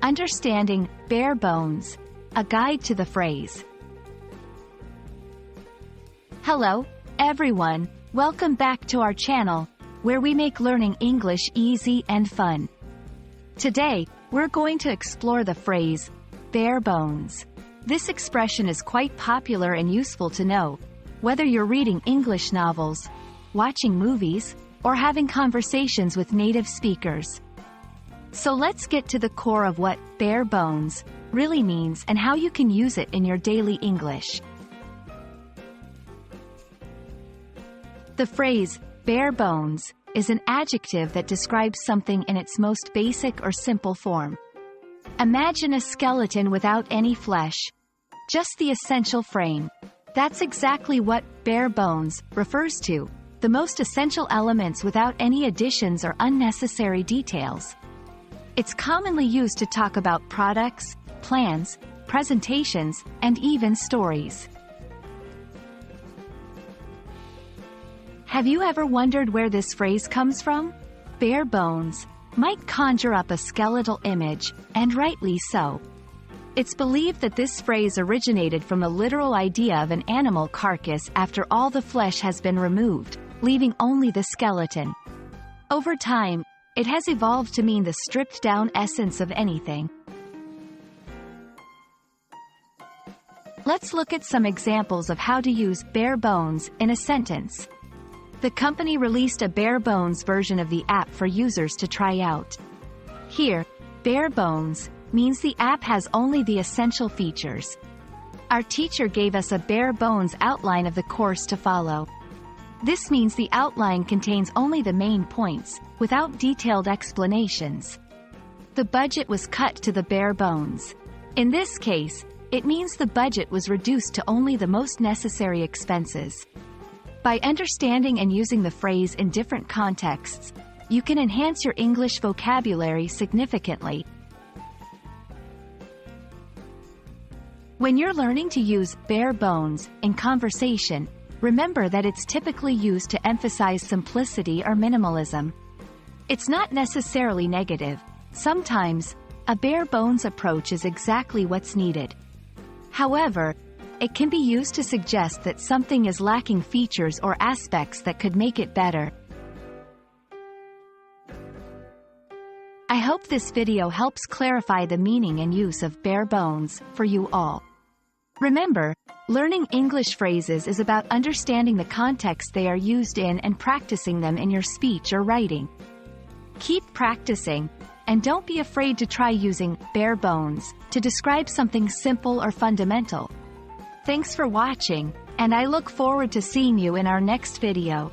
Understanding bare bones, a guide to the phrase. Hello, everyone. Welcome back to our channel, where we make learning English easy and fun. Today, we're going to explore the phrase, bare bones. This expression is quite popular and useful to know, whether you're reading English novels, watching movies, or having conversations with native speakers. So let's get to the core of what bare bones really means and how you can use it in your daily English. The phrase, bare bones, is an adjective that describes something in its most basic or simple form. Imagine a skeleton without any flesh, just the essential frame. That's exactly what bare bones refers to, the most essential elements without any additions or unnecessary details. It's commonly used to talk about products, plans, presentations, and even stories. Have you ever wondered where this phrase comes from? Bare bones might conjure up a skeletal image, and rightly so. It's believed that this phrase originated from the literal idea of an animal carcass after all the flesh has been removed, leaving only the skeleton. Over time, it has evolved to mean the stripped-down essence of anything. Let's look at some examples of how to use bare bones in a sentence. The company released a bare bones version of the app for users to try out. Here, bare bones means the app has only the essential features. Our teacher gave us a bare bones outline of the course to follow. This means the outline contains only the main points, without detailed explanations. The budget was cut to the bare bones. In this case, it means the budget was reduced to only the most necessary expenses. By understanding and using the phrase in different contexts, you can enhance your English vocabulary significantly. When you're learning to use bare bones in conversation, remember that it's typically used to emphasize simplicity or minimalism. It's not necessarily negative. Sometimes, a bare bones approach is exactly what's needed. However, it can be used to suggest that something is lacking features or aspects that could make it better. I hope this video helps clarify the meaning and use of bare bones for you all. Remember, learning English phrases is about understanding the context they are used in and practicing them in your speech or writing. Keep practicing, and don't be afraid to try using bare bones to describe something simple or fundamental. Thanks for watching, and I look forward to seeing you in our next video.